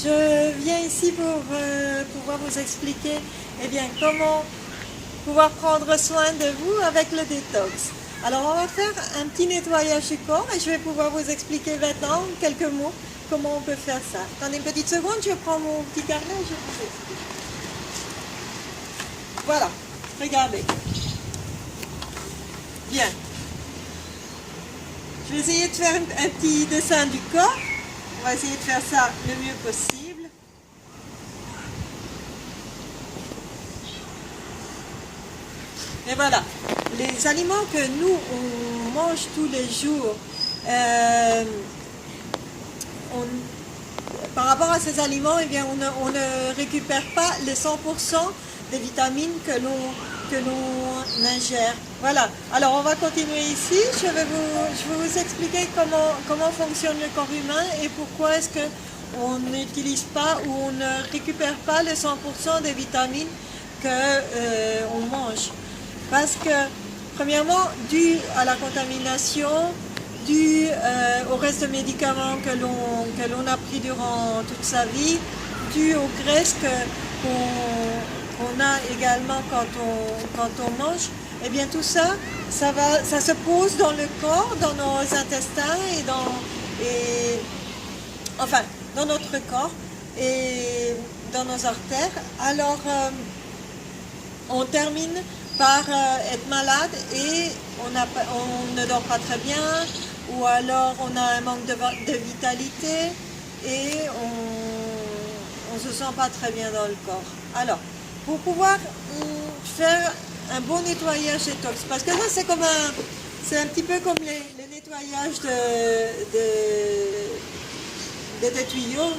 Je viens ici pour pouvoir vous expliquer comment pouvoir prendre soin de vous avec le détox. Alors on va faire un petit nettoyage du corps et je vais pouvoir vous expliquer maintenant en quelques mots comment on peut faire ça. Attendez une petite seconde, je prends mon petit carnet et je vous explique. Voilà, regardez. Bien. Je vais essayer de faire un petit dessin du corps. On va essayer de faire ça le mieux possible. Et voilà, les aliments que nous, on mange tous les jours, par rapport à ces aliments, on ne récupère pas les 100% des vitamines que l'on ingère. Voilà, alors on va continuer ici. Je vais vous expliquer comment fonctionne le corps humain et pourquoi est-ce qu'on n'utilise pas ou on ne récupère pas les 100% des vitamines qu'on mange. Parce que, premièrement, dû à la contamination, dû au reste de médicaments que l'on a pris durant toute sa vie, dû aux graisses qu'on a également quand on mange, et bien tout ça, ça se pose dans le corps, dans nos intestins dans notre corps et dans nos artères. Alors, on termine par être malade et on ne dort pas très bien, ou alors on a un manque de vitalité et on ne se sent pas très bien dans le corps. Alors, pour pouvoir faire un bon nettoyage détox, parce que là c'est un petit peu comme les nettoyages des tuyaux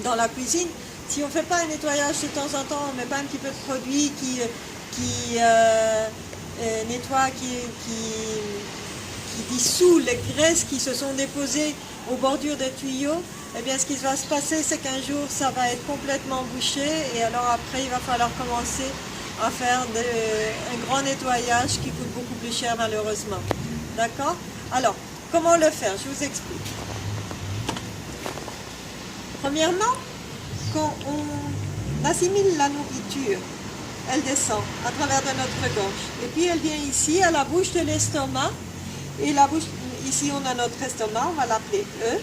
dans la cuisine. Si on ne fait pas un nettoyage de temps en temps, on ne met pas un petit peu de produit qui nettoie, qui dissout les graisses qui se sont déposées aux bordures des tuyaux, eh bien ce qui va se passer, c'est qu'un jour ça va être complètement bouché et alors après il va falloir commencer à faire un grand nettoyage qui coûte beaucoup plus cher malheureusement. D'accord? Alors, comment le faire? Je vous explique. Premièrement, quand on assimile la nourriture, elle descend à travers de notre gorge. Et puis elle vient ici à la bouche de l'estomac. Et la bouche, ici on a notre estomac, on va l'appeler E.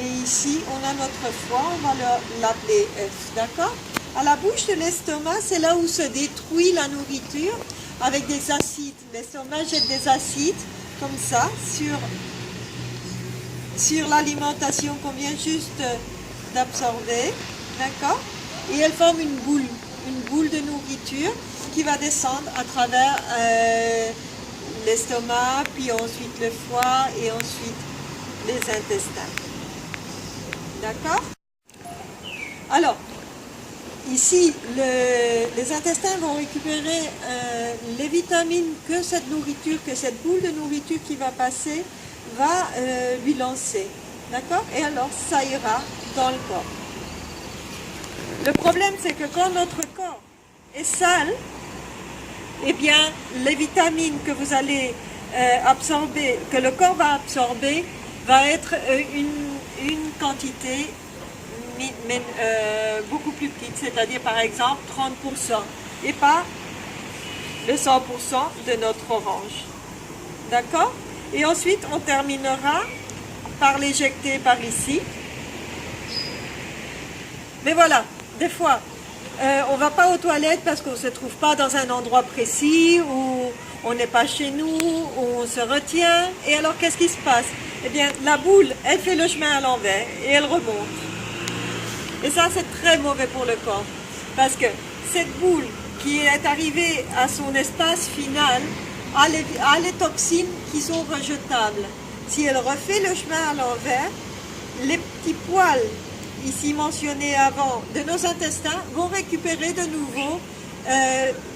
Et ici on a notre foie, on va l'appeler F. D'accord? À la bouche de l'estomac, c'est là où se détruit la nourriture avec des acides. L'estomac jette des acides comme ça sur l'alimentation qu'on vient juste d'absorber, d'accord? Et elle forme une boule de nourriture qui va descendre à travers l'estomac, puis ensuite le foie et ensuite les intestins. D'accord? Alors, ici, les intestins vont récupérer les vitamines que cette boule de nourriture qui va passer va lui lancer. D'accord? Et alors, ça ira dans le corps. Le problème, c'est que quand notre corps est sale, eh bien, les vitamines que vous allez absorber, que le corps va absorber, va être une quantité beaucoup plus petite, c'est-à-dire par exemple 30%, et pas le 100% de notre orange. D'accord? Et ensuite, on terminera par l'éjecter par ici. Mais voilà, des fois, on ne va pas aux toilettes parce qu'on ne se trouve pas dans un endroit précis, ou on n'est pas chez nous, ou on se retient. Et alors, qu'est-ce qui se passe? Eh bien, la boule, elle fait le chemin à l'envers et elle remonte. Et ça, c'est très mauvais pour le corps. Parce que cette boule qui est arrivée à son espace final a les toxines qui sont rejetables. Si elle refait le chemin à l'envers, les petits poils ici mentionnés avant de nos intestins vont récupérer de nouveau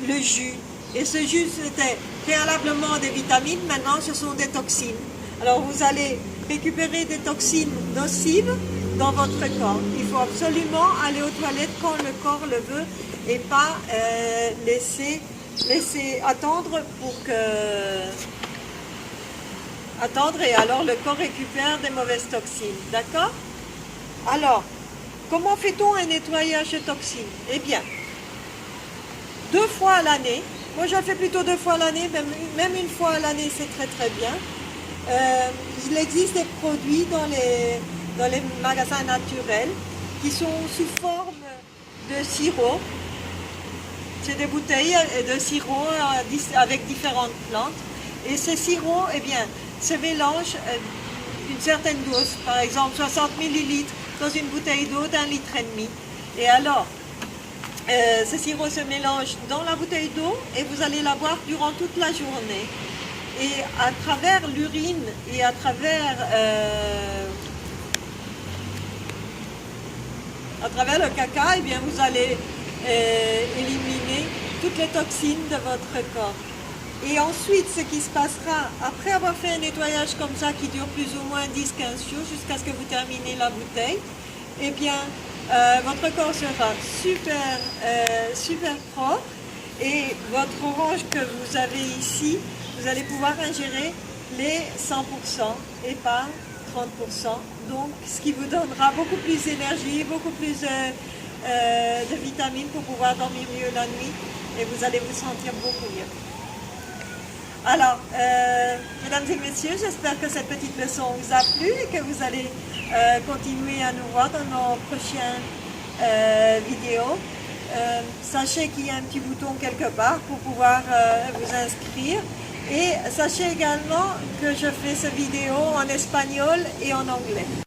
le jus. Et ce jus, c'était préalablement des vitamines, maintenant ce sont des toxines. Alors vous allez récupérer des toxines nocives dans votre corps. Il faut absolument aller aux toilettes quand le corps le veut et pas laisser attendre attendre et alors le corps récupère des mauvaises toxines. D'accord? Alors, comment fait-on un nettoyage de toxines? Eh bien, 2 fois à l'année. Moi, je le fais plutôt 2 fois à l'année, même une fois à l'année, c'est très très bien. Il existe des produits dans les magasins naturels qui sont sous forme de sirop. C'est des bouteilles de sirop avec différentes plantes. Et ces sirops, eh bien, se mélangent une certaine dose, par exemple 60 millilitres dans une bouteille d'eau d'1,5 litre. Et alors, ce sirop se mélange dans la bouteille d'eau et vous allez la boire durant toute la journée. Et à travers l'urine et à travers le caca, eh bien, vous allez éliminer toutes les toxines de votre corps. Et ensuite, ce qui se passera, après avoir fait un nettoyage comme ça qui dure plus ou moins 10-15 jours jusqu'à ce que vous terminez la bouteille, eh bien, votre corps sera super propre et votre orange que vous avez ici, vous allez pouvoir ingérer les 100% et pas 30%. Donc, ce qui vous donnera beaucoup plus d'énergie, beaucoup plus de vitamines pour pouvoir dormir mieux la nuit et vous allez vous sentir beaucoup mieux. Alors, mesdames et messieurs, j'espère que cette petite leçon vous a plu et que vous allez continuer à nous voir dans nos prochaines vidéos. Sachez qu'il y a un petit bouton quelque part pour pouvoir vous inscrire. Et sachez également que je fais cette vidéo en espagnol et en anglais.